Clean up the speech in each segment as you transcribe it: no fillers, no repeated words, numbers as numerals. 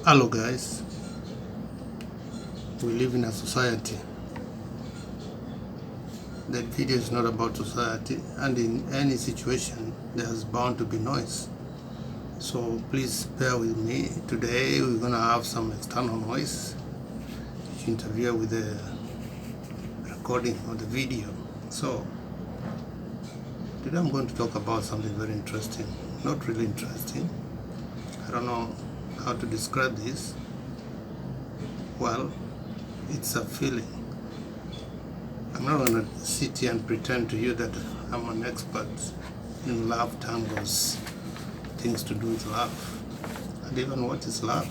Hello guys, we live in a society. That video is not about society, and in any situation there's bound to be noise. So please bear with me. Today we're gonna have some external noise to interfere with the recording of the video. So today I'm going to talk about something very interesting. Not really interesting. I don't know how to describe this. Well, it's a feeling. I'm not going to sit here and pretend to you that I'm an expert in love tangos, things to do with love, and even what is love.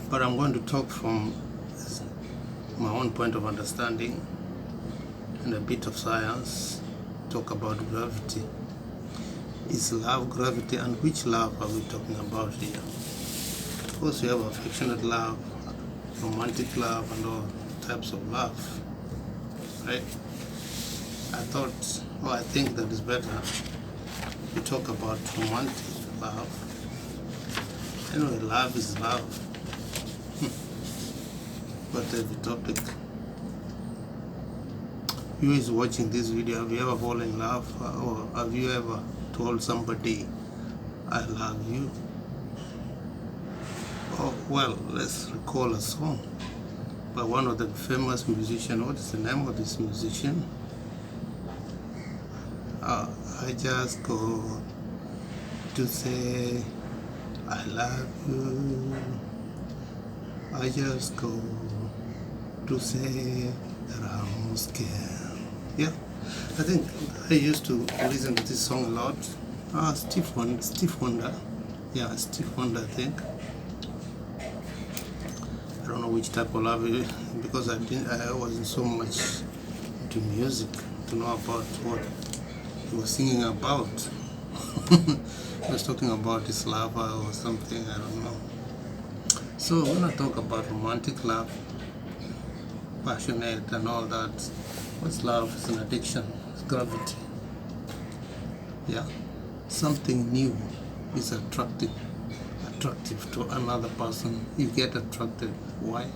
But I'm going to talk from my own point of understanding and a bit of science, talk about gravity. Is love gravity, and which love are we talking about here? Of course, we have affectionate love, romantic love, and all types of love, right? I think that is better to talk about romantic love. Anyway, love is love. Whatever topic. You is watching this video, have you ever fallen in love, or have you ever told somebody, I love you? Oh, well, let's recall a song by one of the famous musicians. What is the name of this musician? I just go to say I love you. I just go to say that I'm scared. Yeah, I think I used to listen to this song a lot. Steve Wonder. Yeah, Steve Wonder, I think. I don't know which type of love it is, because I wasn't so much into music to know about what he was singing about. He was talking about his lover or something, I don't know. So we're gonna talk about romantic love, passionate and all that. What's love? It's an addiction, it's gravity. Yeah, something new is attractive to another person. You get attracted. Why?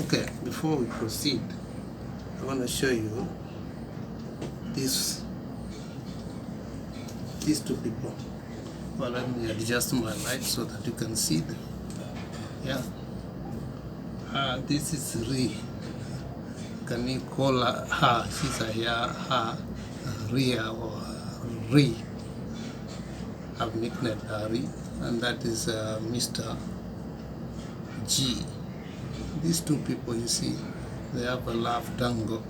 Okay, before we proceed, I want to show you these two people. Well, let me adjust my light so that you can see them. Yeah. This is Ri. Can you call her? She's a her, Ria or Ri. I've nicknamed her Ri. And that is Mr. G. These two people, you see, they have a love tango.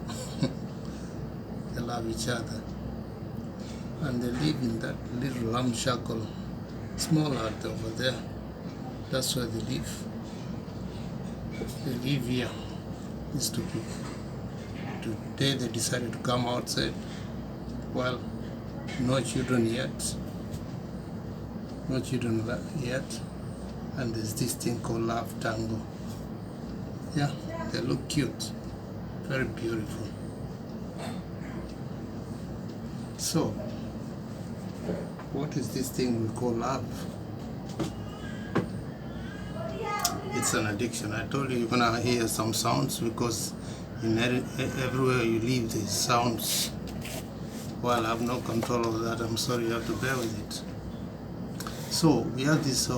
They love each other, and they live in that little ramshackle small hut over there. That's where they live. They live here, these two people. Today they decided to come outside. Well, no children yet. No children yet, and there's this thing called love tango. Yeah, they look cute, very beautiful. So, what is this thing we call love? It's an addiction. I told you you're gonna hear some sounds, because in everywhere you live there's sounds. Well, I have no control over that. I'm sorry, you have to bear with it. So we have this,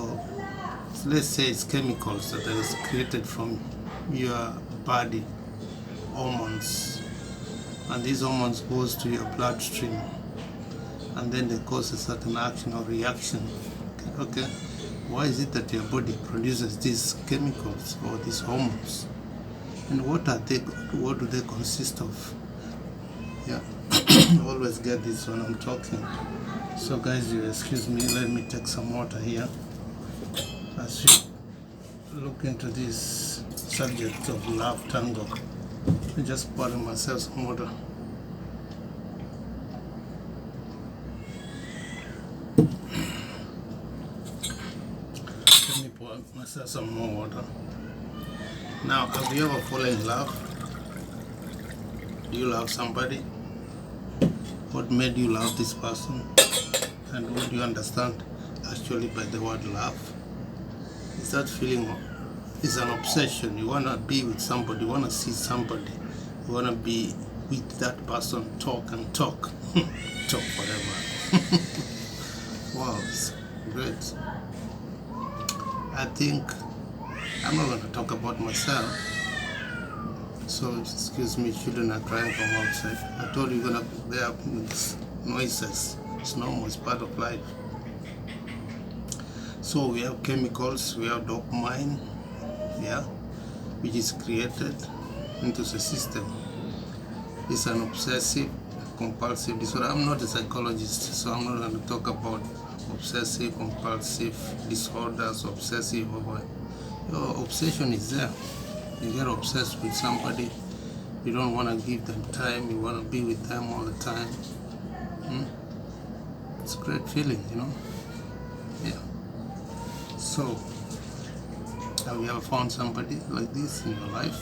let's say it's chemicals that is created from your body, hormones, and these hormones goes to your bloodstream, and then they cause a certain action or reaction. Okay, why is it that your body produces these chemicals or these hormones, and what are they? What do they consist of? Yeah, I always get this when I'm talking. So guys, you excuse me, let me take some water here as we look into this subject of love tango. I'm just pouring myself some water. Let me pour myself some more water. Now, have you ever fallen in love? Do you love somebody? What made you love this person? And what do you understand actually by the word love. Is that feeling is an obsession. You want to be with somebody, you want to see somebody, you want to be with that person, talk and talk. Talk forever. Wow, it's great. I think I'm not going to talk about myself, so excuse me, children are crying from outside. I told you, you're going to bear noises. It's normal, it's part of life. So we have chemicals, we have dopamine, yeah, which is created into the system. It's an obsessive compulsive disorder. I'm not a psychologist, so I'm not going to talk about obsessive compulsive disorders, obsessive over. Your obsession is there. You get obsessed with somebody, you don't want to give them time, you want to be with them all the time. It's a great feeling, you know. Yeah. So have you ever found somebody like this in your life?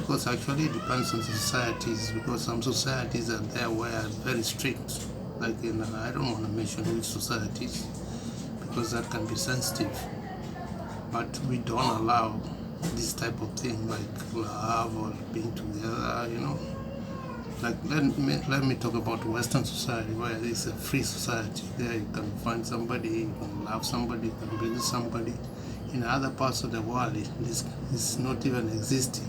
Because actually it depends on the societies, because some societies are there where are very strict, like in, I don't want to mention which societies because that can be sensitive, but we don't allow this type of thing like love or being together, you know. Like let me talk about Western society, where it's a free society. There you can find somebody, you can love somebody, you can be with somebody. In other parts of the world, this is not even existing.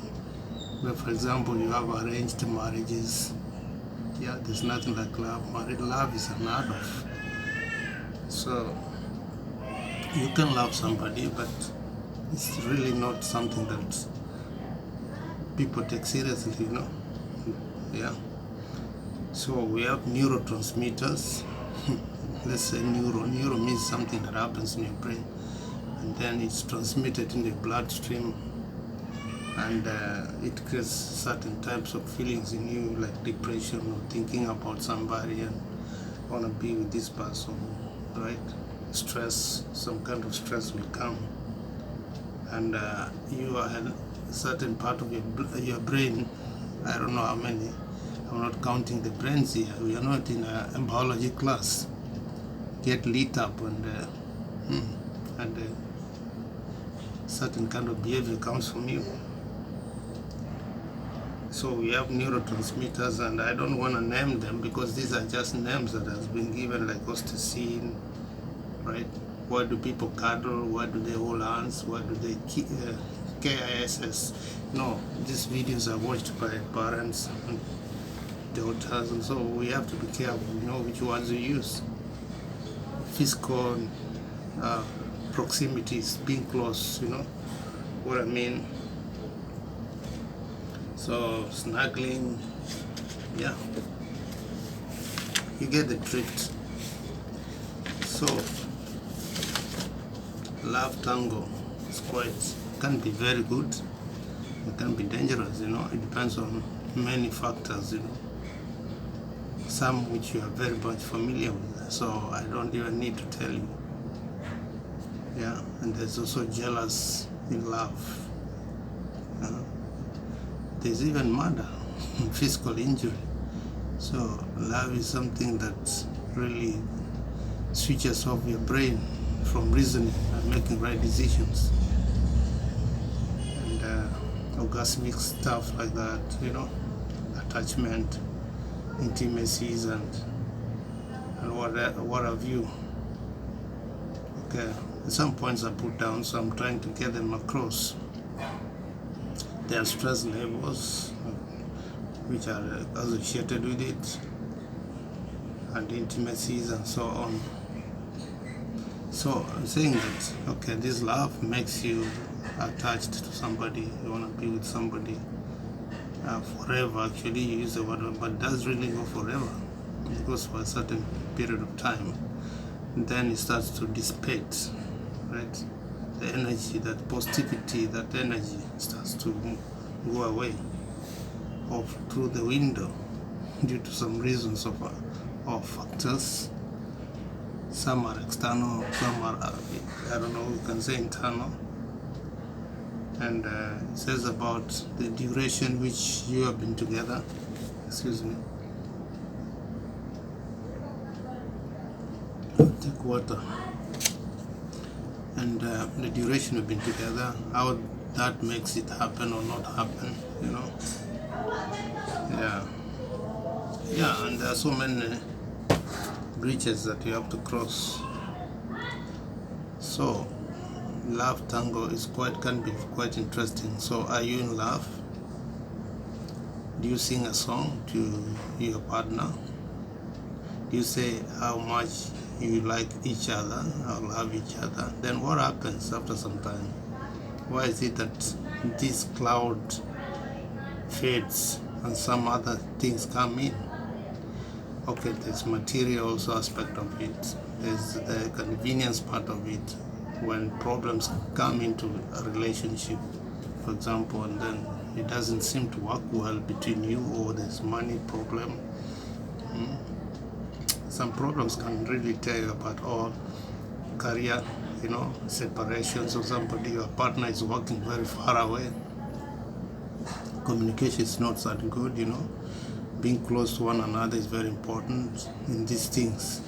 But for example, you have arranged marriages. Yeah, there's nothing like love. Married love is unheard of. So you can love somebody, but it's really not something that people take seriously, you know. Yeah. So we have neurotransmitters. Let's say neuro means something that happens in your brain, and then it's transmitted in the bloodstream, and it creates certain types of feelings in you, like depression or thinking about somebody and want to be with this person, right? Stress, some kind of stress will come, and you are a certain part of your brain, I don't know how many, I'm not counting the brains here, we are not in a biology class, get lit up, and certain kind of behavior comes from you. So we have neurotransmitters, and I don't want to name them because these are just names that has been given, like oxytocin, right? Why do people cuddle? Why do they hold hands? Why do they KISS? No, these videos are watched by parents and daughters, and so we have to be careful, you know, which ones we use. Physical proximities, being close, you know what I mean. So snuggling, yeah, you get the drift. So love tango is can be very good, it can be dangerous, you know. It depends on many factors, you know, some which you are very much familiar with, so I don't even need to tell you. Yeah, and there's also jealous in love. There's even murder, physical injury. So love is something that really switches off your brain from reasoning and making right decisions. And orgasmic stuff like that, you know, attachment, intimacies, and what have you. Okay, some points are put down, so I'm trying to get them across. There are stress levels which are associated with it, and intimacies and so on. So I'm saying that, okay, this love makes you attached to somebody, you want to be with somebody forever. Actually, you use the word, but does really go forever? It goes for a certain period of time, and then it starts to dissipate, right? The energy, that positivity, that energy starts to go away off through the window due to some reasons of factors. Some are external, some are, I don't know, you can say internal. And it says about the duration which you have been together. Excuse me. I'll take water. and the duration we've been together, how that makes it happen or not happen, you know. Yeah, yeah, and there are so many bridges that you have to cross. So love tango is can be quite interesting. So are you in love? Do you sing a song to your partner? Do you say how much you like each other or love each other? Then what happens after some time? Why is it that this cloud fades and some other things come in? Okay, there's material also aspect of it. There's the convenience part of it. When problems come into a relationship, for example, and then it doesn't seem to work well between you, or there's money problem. Some problems can really tear you apart, or career, you know, separations of somebody, your partner is working very far away. Communication is not that good, you know. Being close to one another is very important in these things.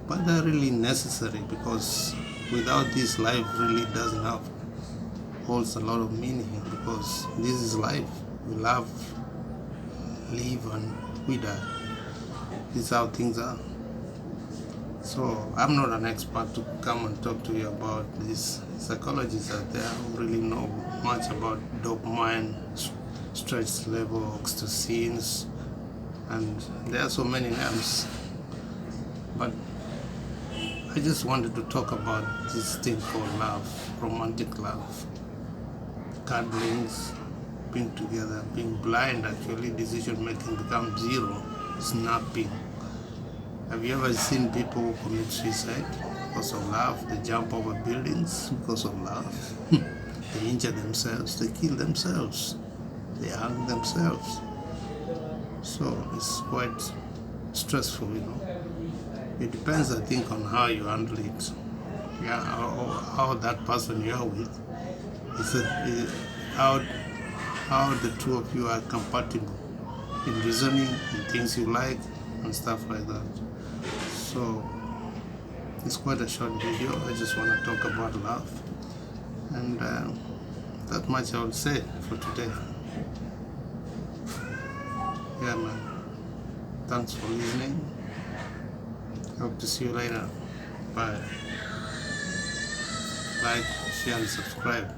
But they're really necessary, because without this, life really doesn't have holds a lot of meaning, because this is life. We love, live, and we die. This is how things are. So I'm not an expert to come and talk to you about these psychologists out there who really know much about dopamine, stress level, oxytocins, and there are so many names. But I just wanted to talk about this thing called love, romantic love, cuddlings, being together, being blind. Actually, decision making becomes zero, snapping. Have you ever seen people who commit suicide because of love? They jump over buildings because of love. They injure themselves, they kill themselves, they hang themselves. So it's quite stressful, you know. It depends, I think, on how you handle it. Yeah, how that person you're with how the two of you are compatible in reasoning, in things you like, and stuff like that. So it's quite a short video. I just want to talk about love, and that much I would say for today. Yeah, man. Thanks for listening. Hope to see you later. Bye. Like, share, and subscribe.